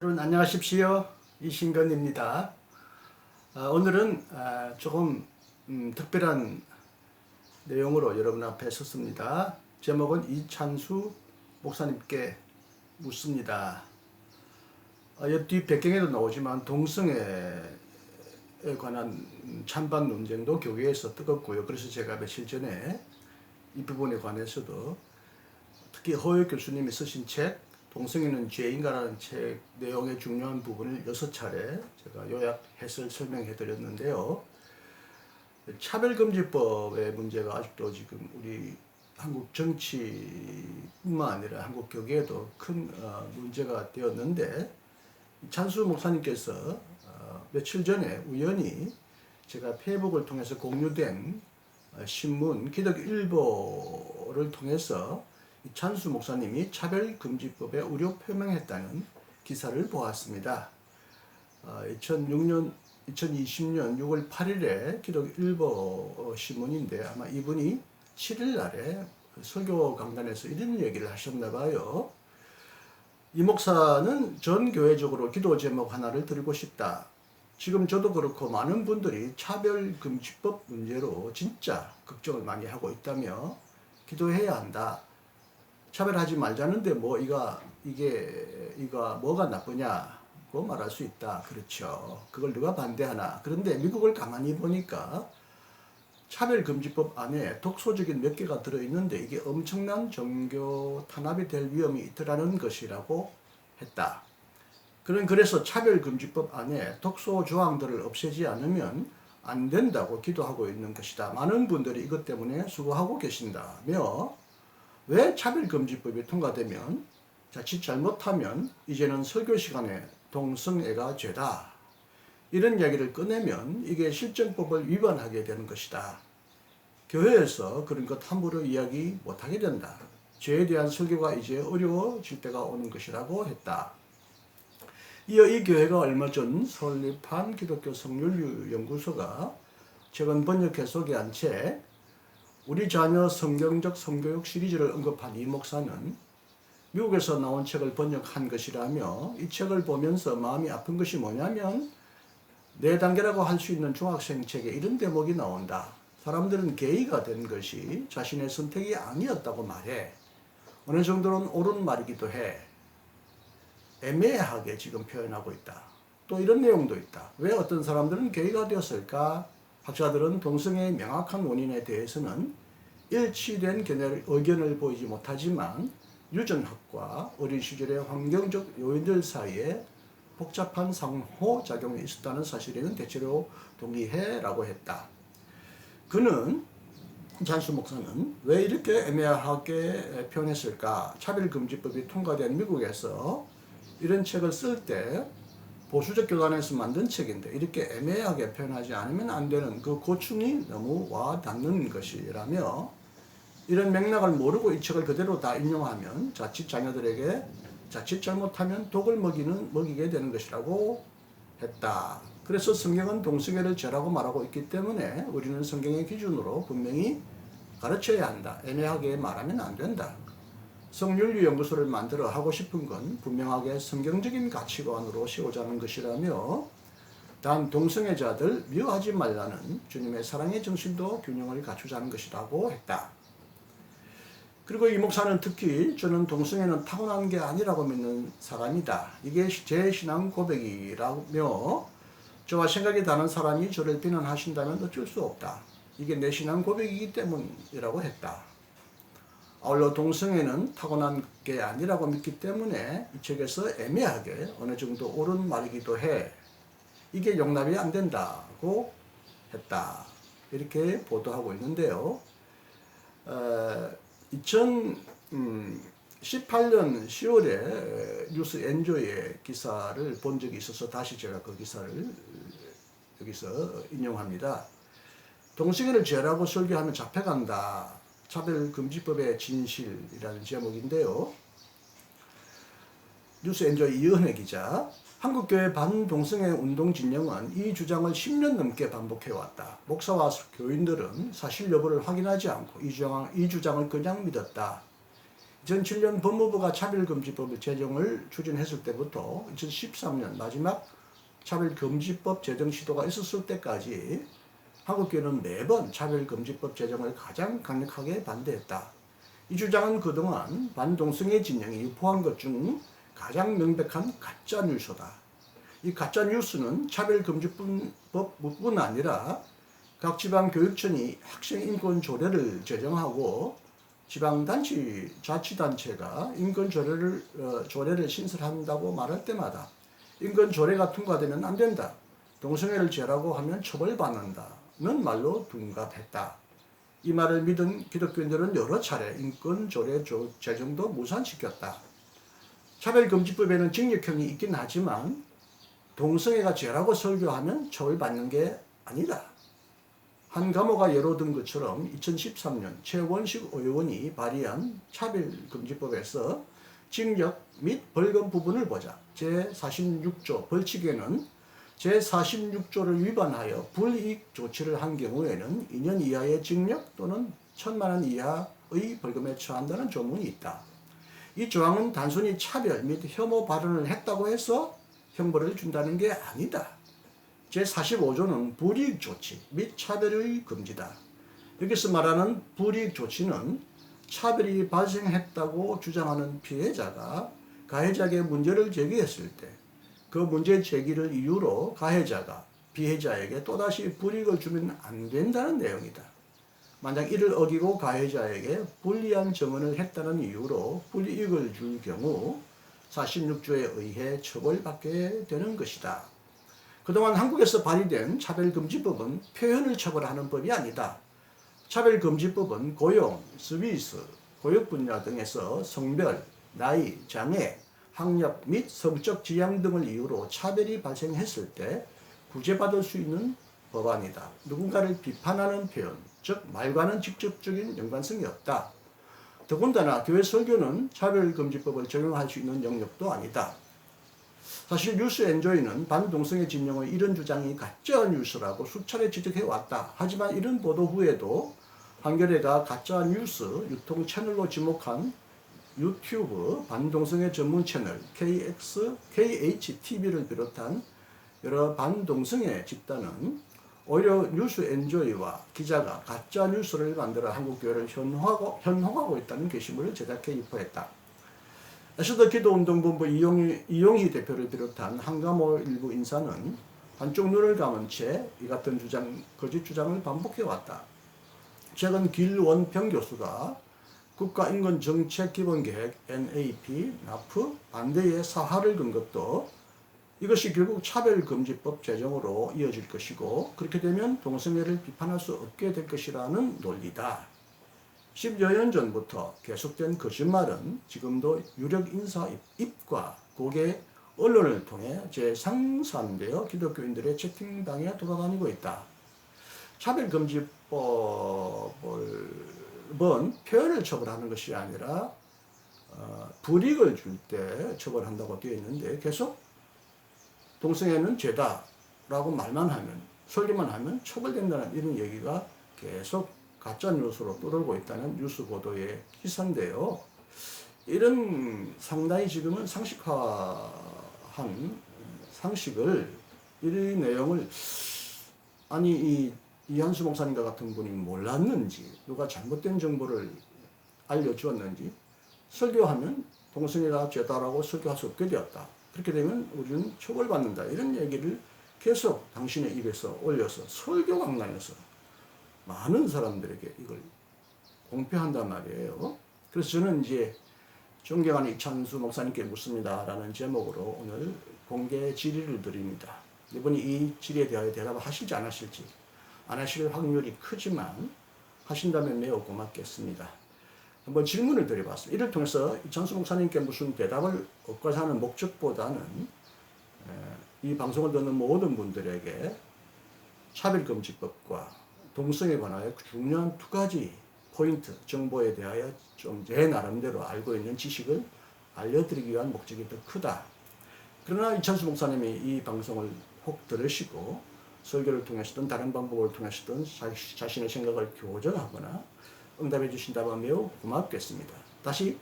여러분 안녕하십시오. 이신건입니다. 오늘은 조금 특별한 내용으로 여러분 앞에 섰습니다. 제목은 이찬수 목사님께 묻습니다. 옆뒤 배경에도 나오지만 동성애에 관한 찬반 논쟁도 교회에서 뜨겁고요. 그래서 제가 며칠 전에 이 부분에 관해서도 특히 허효 교수님이 쓰신 책 동성애는 죄인가라는 책 내용의 중요한 부분을 6차례 제가 요약해서 설명해 드렸는데요. 차별금지법의 문제가 아직도 지금 우리 한국 정치뿐만 아니라 한국 교계에도 큰 문제가 되었는데, 찬수 목사님께서 며칠 전에 우연히 제가 페이북을 통해서 공유된 신문 기독일보를 통해서 찬수 목사님이 차별금지법에 우려 표명했다는 기사를 보았습니다. 2020년 6월 8일에 기독일보 신문인데 아마 이분이 7일 날에 설교 강단에서 이런 얘기를 하셨나 봐요. 이 목사는 전 교회적으로 기도 제목 하나를 드리고 싶다. 지금 저도 그렇고 많은 분들이 차별금지법 문제로 진짜 걱정을 많이 하고 있다며 기도해야 한다. 차별하지 말자는데 이가 뭐가 나쁘냐고 말할 수 있다. 그렇죠. 그걸 누가 반대하나. 그런데 미국을 가만히 보니까 차별금지법 안에 독소적인 몇 개가 들어있는데 이게 엄청난 종교 탄압이 될 위험이 있더라는 것이라고 했다. 그래서 차별금지법 안에 독소 조항들을 없애지 않으면 안 된다고 기도하고 있는 것이다. 많은 분들이 이것 때문에 수고하고 계신다며, 왜 차별금지법이 통과되면 자칫 잘못하면 이제는 설교 시간에 동성애가 죄다. 이런 이야기를 꺼내면 이게 실정법을 위반하게 되는 것이다. 교회에서 그런 것 함부로 이야기 못하게 된다. 죄에 대한 설교가 이제 어려워질 때가 오는 것이라고 했다. 이어 이 교회가 얼마 전 설립한 기독교 성률류 연구소가 최근 번역해 소개한 책 우리 자녀 성경적 성교육 시리즈를 언급한 이 목사는 미국에서 나온 책을 번역한 것이라며, 이 책을 보면서 마음이 아픈 것이 뭐냐면 4단계라고 할 수 있는 중학생 책에 이런 대목이 나온다. 사람들은 게이가 된 것이 자신의 선택이 아니었다고 말해. 어느 정도는 옳은 말이기도 해. 애매하게 지금 표현하고 있다. 또 이런 내용도 있다. 왜 어떤 사람들은 게이가 되었을까? 학자들은 동성애의 명확한 원인에 대해서는 일치된 의견을 보이지 못하지만 유전학과 어린 시절의 환경적 요인들 사이에 복잡한 상호작용이 있었다는 사실에는 대체로 동의해 라고 했다. 찬수 목사는 왜 이렇게 애매하게 표현했을까? 차별금지법이 통과된 미국에서 이런 책을 쓸 때 보수적 교단에서 만든 책인데 이렇게 애매하게 표현하지 않으면 안 되는 그 고충이 너무 와 닿는 것이라며, 이런 맥락을 모르고 이 책을 그대로 다 인용하면 자칫 자녀들에게 자칫 잘못하면 독을 먹이게 되는 것이라고 했다. 그래서 성경은 동성애를 죄라고 말하고 있기 때문에 우리는 성경의 기준으로 분명히 가르쳐야 한다. 애매하게 말하면 안 된다. 성윤리 연구소를 만들어 하고 싶은 건 분명하게 성경적인 가치관으로 세우자는 것이라며, 단 동성애자들 미워하지 말라는 주님의 사랑의 정신도 균형을 갖추자는 것이라고 했다. 그리고 이 목사는 특히 저는 동성애는 타고난 게 아니라고 믿는 사람이다. 이게 제 신앙 고백이라며, 저와 생각이 다른 사람이 저를 비난하신다면 어쩔 수 없다. 이게 내 신앙 고백이기 때문이라고 했다. 아울러 동성애는 타고난 게 아니라고 믿기 때문에 이 책에서 애매하게 어느 정도 옳은 말이기도 해. 이게 용납이 안 된다고 했다. 이렇게 보도하고 있는데요. 2018년 10월에 뉴스 엔조이의 기사를 본 적이 있어서 다시 제가 그 기사를 여기서 인용합니다. 동성애를 죄라고 설교하면 잡혀간다. 차별금지법의 진실이라는 제목인데요. 뉴스 엔조이 이은혜 기자, 한국교회 반동성애 운동 진영은 이 주장을 10년 넘게 반복해왔다. 목사와 교인들은 사실 여부를 확인하지 않고 이 주장을 그냥 믿었다. 2007년 법무부가 차별금지법을 제정을 추진했을 때부터 2013년 마지막 차별금지법 제정 시도가 있었을 때까지 한국교회는 매번 차별금지법 제정을 가장 강력하게 반대했다. 이 주장은 그동안 반동성애 진영이 유포한 것 중 가장 명백한 가짜뉴스다. 이 가짜뉴스는 차별금지법뿐 아니라 각 지방교육청이 학생인권 조례를 제정하고 지방단체, 자치단체가 조례를 신설한다고 말할 때마다 인권조례가 통과되면 안 된다. 동성애를 죄라고 하면 처벌받는다는 말로 둔갑했다. 이 말을 믿은 기독교인들은 여러 차례 인권조례 제정도 무산시켰다. 차별금지법에는 징역형이 있긴 하지만 동성애가 죄라고 설교하면 처벌받는 게 아니다. 한 감호가 예로 든 것처럼 2013년 최원식 의원이 발의한 차별금지법에서 징역 및 벌금 부분을 보자. 제46조 벌칙에는 제46조를 위반하여 불이익 조치를 한 경우에는 2년 이하의 징역 또는 1,000만 원 이하의 벌금에 처한다는 조문이 있다. 이 조항은 단순히 차별 및 혐오 발언을 했다고 해서 형벌을 준다는 게 아니다. 제45조는 불이익 조치 및 차별의 금지다. 여기서 말하는 불이익 조치는 차별이 발생했다고 주장하는 피해자가 가해자에게 문제를 제기했을 때 그 문제 제기를 이유로 가해자가 피해자에게 또다시 불이익을 주면 안 된다는 내용이다. 만약 이를 어기고 가해자에게 불리한 증언을 했다는 이유로 불이익을 줄 경우 46조에 의해 처벌받게 되는 것이다. 그동안 한국에서 발의된 차별금지법은 표현을 처벌하는 법이 아니다. 차별금지법은 고용, 서비스, 교육 분야 등에서 성별, 나이, 장애, 학력 및 성적 지향 등을 이유로 차별이 발생했을 때 구제받을 수 있는 법안이다. 누군가를 비판하는 표현, 즉 말과는 직접적인 연관성이 없다. 더군다나 교회 설교는 차별금지법을 적용할 수 있는 영역도 아니다. 사실 뉴스 엔조이는 반동성애 진영의 이런 주장이 가짜 뉴스라고 수차례 지적해왔다. 하지만 이런 보도 후에도 한겨레가 가짜 뉴스 유통 채널로 지목한 유튜브 반동성애 전문 채널 KHTV를 비롯한 여러 반동성애 집단은 오히려 뉴스 엔조이와 기자가 가짜 뉴스를 만들어 한국교회를 현혹하고 있다는 게시물을 제작해 유포했다. 에스더 기도운동본부 이용희 대표를 비롯한 한가모 일부 인사는 한쪽 눈을 감은 채 이 같은 거짓 주장을 반복해왔다. 최근 길원평 교수가 국가인권정책기본계획 NAP, NAP 반대의 사활을 건 것도 이것이 결국 차별금지법 제정으로 이어질 것이고 그렇게 되면 동성애를 비판할 수 없게 될 것이라는 논리다. 10여 년 전부터 계속된 거짓말은 지금도 유력 인사 입과 고개 언론을 통해 재상산되어 기독교인들의 채팅방에 돌아다니고 있다. 차별금지법은 표현을 처벌하는 것이 아니라 불이익을 줄 때 처벌한다고 되어 있는데 계속 동성애는 죄다라고 말만 하면 설교만 하면 처벌된다는 이런 얘기가 계속 가짜 뉴스로 떠돌고 있다는 뉴스 보도의 기사인데요. 이런 상당히 지금은 상식화한 상식을 이 내용을 아니 이한수 목사님과 같은 분이 몰랐는지 누가 잘못된 정보를 알려주었는지 설교하면 동성애가 죄다라고 설교할 수 없게 되었다. 그렇게 되면 우리는 처벌받는다. 이런 얘기를 계속 당신의 입에서 올려서 설교 강단에서 많은 사람들에게 이걸 공표한단 말이에요. 그래서 저는 이제 존경하는 이찬수 목사님께 묻습니다라는 제목으로 오늘 공개 질의를 드립니다. 이분이 이 질의에 대하여 대답을 하실지 안 하실지 안 하실 확률이 크지만 하신다면 매우 고맙겠습니다. 한번 질문을 드려봤습니다. 이를 통해서 이찬수 목사님께 무슨 대답을 얻고자 하는 목적보다는 이 방송을 듣는 모든 분들에게 차별금지법과 동성애에 관하여 중요한 두 가지 포인트, 정보에 대하여 좀 제 나름대로 알고 있는 지식을 알려드리기 위한 목적이 더 크다. 그러나 이찬수 목사님이 이 방송을 혹 들으시고 설교를 통해서든 다른 방법을 통해서든 자신의 생각을 교정하거나 응답해 주신다면 매우 고맙겠습니다. 다시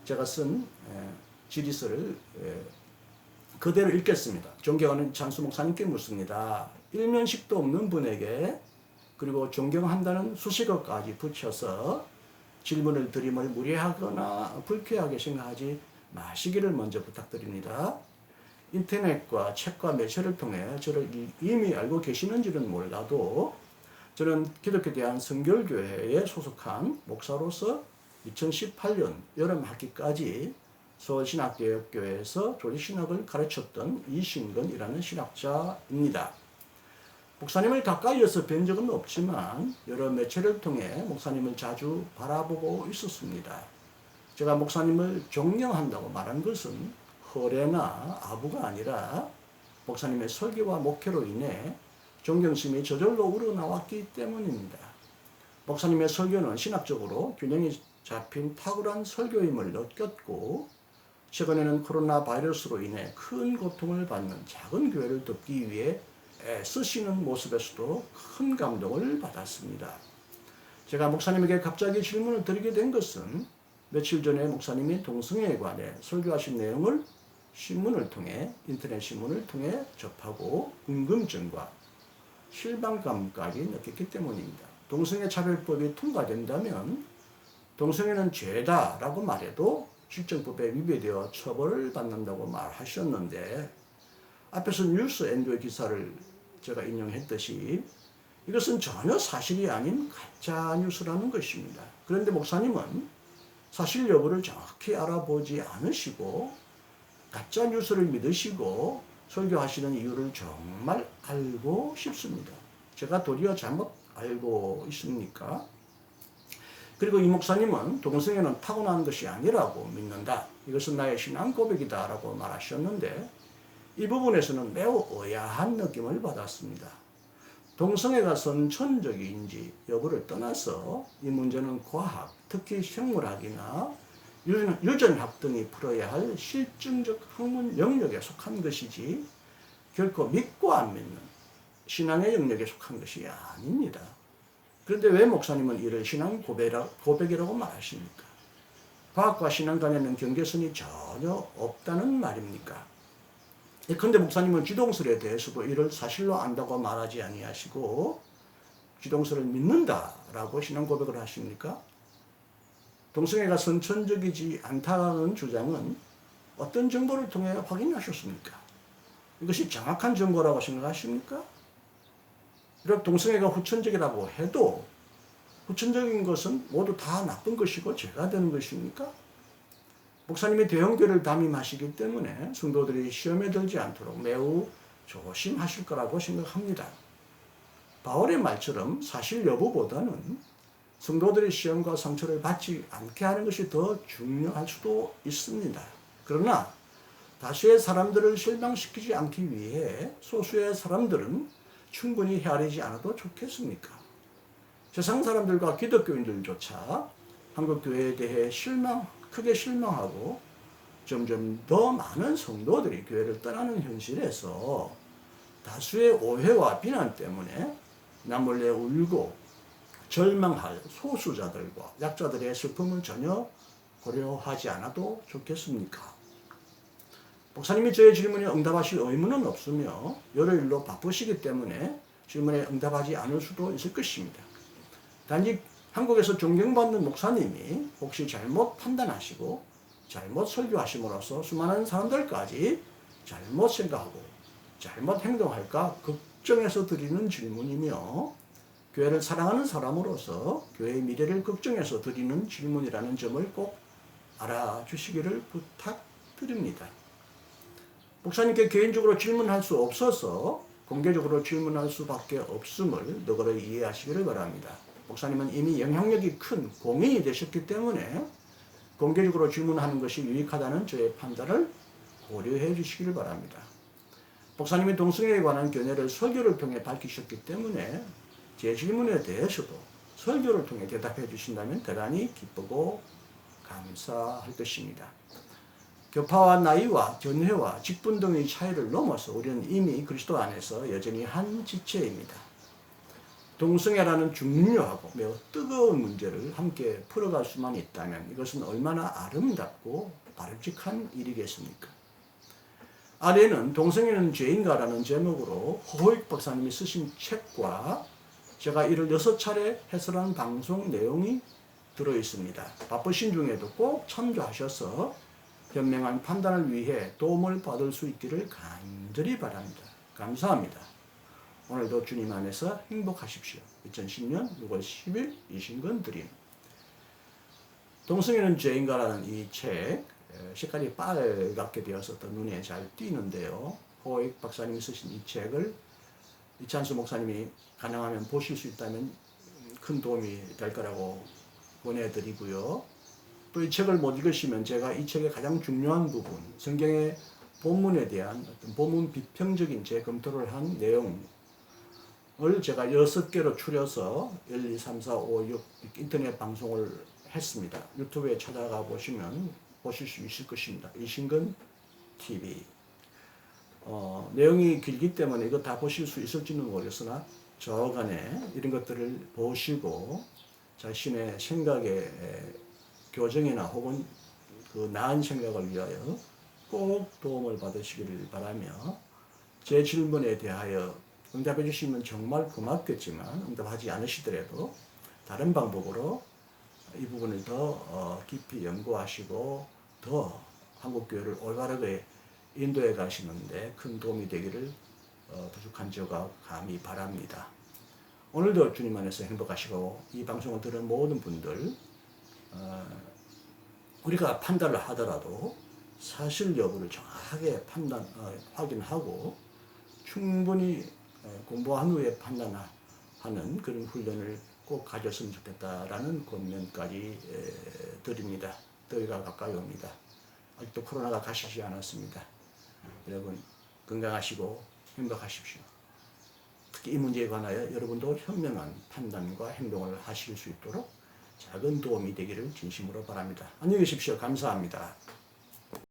제가 쓴 질의서를 그대로 읽겠습니다. 존경하는 찬수 목사님께 묻습니다. 일면식도 없는 분에게 그리고 존경한다는 수식어까지 붙여서 질문을 드림을 무례하거나 불쾌하게 생각하지 마시기를 먼저 부탁드립니다. 인터넷과 책과 매체를 통해 저를 이미 알고 계시는지는 몰라도 저는 기독교에 대한 성결교회에 소속한 목사로서 2018년 여름 학기까지 서울신학개혁교회에서 조직신학을 가르쳤던 이신근이라는 신학자입니다. 목사님을 가까이에서 뵌 적은 없지만 여러 매체를 통해 목사님을 자주 바라보고 있었습니다. 제가 목사님을 존경한다고 말한 것은 허례나 아부가 아니라 목사님의 설교와 목회로 인해 존경심이 저절로 우러나왔기 때문입니다. 목사님의 설교는 신학적으로 균형이 잡힌 탁월한 설교임을 느꼈고 최근에는 코로나 바이러스로 인해 큰 고통을 받는 작은 교회를 돕기 위해 애쓰시는 모습에서도 큰 감동을 받았습니다. 제가 목사님에게 갑자기 질문을 드리게 된 것은 며칠 전에 목사님이 동성애에 관해 설교하신 내용을 신문을 통해 인터넷 신문을 통해 접하고 궁금증과 실망감까지 느꼈기 때문입니다. 동성애 차별법이 통과된다면 동성애는 죄다라고 말해도 실정법에 위배되어 처벌을 받는다고 말하셨는데 앞에서 뉴스 엔조의 기사를 제가 인용했듯이 이것은 전혀 사실이 아닌 가짜 뉴스라는 것입니다. 그런데 목사님은 사실 여부를 정확히 알아보지 않으시고 가짜 뉴스를 믿으시고 설교하시는 이유를 정말 알고 싶습니다. 제가 도리어 잘못 알고 있습니까? 그리고 이 목사님은 동성애는 타고난 것이 아니라고 믿는다. 이것은 나의 신앙 고백이다 라고 말하셨는데 이 부분에서는 매우 의아한 느낌을 받았습니다. 동성애가 선천적인지 여부를 떠나서 이 문제는 과학, 특히 생물학이나 유전학 등이 풀어야 할 실증적 학문 영역에 속한 것이지 결코 믿고 안 믿는 신앙의 영역에 속한 것이 아닙니다. 그런데 왜 목사님은 이를 신앙 고백이라고 말하십니까? 과학과 신앙 간에는 경계선이 전혀 없다는 말입니까? 그런데 목사님은 쥐동설에 대해서도 이를 사실로 안다고 말하지 아니하시고 쥐동설을 믿는다라고 신앙 고백을 하십니까? 동성애가 선천적이지 않다는 주장은 어떤 정보를 통해 확인하셨습니까? 이것이 정확한 정보라고 생각하십니까? 비록 동성애가 후천적이라고 해도 후천적인 것은 모두 다 나쁜 것이고 죄가 되는 것입니까? 목사님이 대형교회를 담임하시기 때문에 성도들이 시험에 들지 않도록 매우 조심하실 거라고 생각합니다. 바울의 말처럼 사실 여부보다는 성도들이 시험과 상처를 받지 않게 하는 것이 더 중요할 수도 있습니다. 그러나 다수의 사람들을 실망시키지 않기 위해 소수의 사람들은 충분히 헤아리지 않아도 좋겠습니까? 세상 사람들과 기독교인들조차 한국교회에 대해 크게 실망하고 점점 더 많은 성도들이 교회를 떠나는 현실에서 다수의 오해와 비난 때문에 남몰래 울고 절망할 소수자들과 약자들의 슬픔을 전혀 고려하지 않아도 좋겠습니까? 목사님이 저의 질문에 응답하실 의무는 없으며 여러 일로 바쁘시기 때문에 질문에 응답하지 않을 수도 있을 것입니다. 단지 한국에서 존경받는 목사님이 혹시 잘못 판단하시고 잘못 설교하심으로써 수많은 사람들까지 잘못 생각하고 잘못 행동할까 걱정해서 드리는 질문이며 교회를 사랑하는 사람으로서 교회의 미래를 걱정해서 드리는 질문이라는 점을 꼭 알아주시기를 부탁드립니다. 목사님께 개인적으로 질문할 수 없어서 공개적으로 질문할 수밖에 없음을 너그러이 이해하시기를 바랍니다. 목사님은 이미 영향력이 큰 공인이 되셨기 때문에 공개적으로 질문하는 것이 유익하다는 저의 판단을 고려해 주시기를 바랍니다. 목사님이 동성애에 관한 견해를 설교를 통해 밝히셨기 때문에 제 질문에 대해서도 설교를 통해 대답해 주신다면 대단히 기쁘고 감사할 것입니다. 교파와 나이와 견해와 직분 등의 차이를 넘어서 우리는 이미 그리스도 안에서 여전히 한 지체입니다. 동성애라는 중요하고 매우 뜨거운 문제를 함께 풀어갈 수만 있다면 이것은 얼마나 아름답고 바람직한 일이겠습니까? 아래에는 동성애는 죄인가라는 제목으로 허호익 박사님이 쓰신 책과 제가 이를 6차례 해설한 방송 내용이 들어있습니다. 바쁘신 중에도 꼭 참조하셔서 현명한 판단을 위해 도움을 받을 수 있기를 간절히 바랍니다. 감사합니다. 오늘도 주님 안에서 행복하십시오. 2010년 6월 10일 이신근 드림. 동성애는 죄인가라는 이 책, 색깔이 빨갛게 되어서 더 눈에 잘 띄는데요. 호익 박사님이 쓰신 이 책을 이찬수 목사님이 가능하면 보실 수 있다면 큰 도움이 될 거라고 권해드리고요. 또 이 책을 못 읽으시면 제가 이 책의 가장 중요한 부분, 성경의 본문에 대한 어떤 본문 비평적인 재검토를 한 내용을 제가 6개로 추려서 1, 2, 3, 4, 5, 6 인터넷 방송을 했습니다. 유튜브에 찾아가 보시면 보실 수 있을 것입니다. 이신근 TV. 내용이 길기 때문에 이거 다 보실 수 있을지는 모르겠으나 저간에 이런 것들을 보시고 자신의 생각의 교정이나 혹은 그 나은 생각을 위하여 꼭 도움을 받으시기를 바라며 제 질문에 대하여 응답해 주시면 정말 고맙겠지만 응답하지 않으시더라도 다른 방법으로 이 부분을 더 깊이 연구하시고 더 한국교회를 올바르게 인도해 가시는데 큰 도움이 되기를 부족한 저가 감히 바랍니다. 오늘도 주님 안에서 행복하시고 이 방송을 들은 모든 분들 우리가 판단을 하더라도 사실 여부를 정확하게 확인하고 충분히 공부한 후에 판단하는 그런 훈련을 꼭 가졌으면 좋겠다라는 권면까지 드립니다. 더위가 가까이 옵니다. 아직도 코로나가 가시지 않았습니다. 여러분 건강하시고 행복하십시오. 특히 이 문제에 관하여 여러분도 현명한 판단과 행동을 하실 수 있도록 작은 도움이 되기를 진심으로 바랍니다. 안녕히 계십시오. 감사합니다.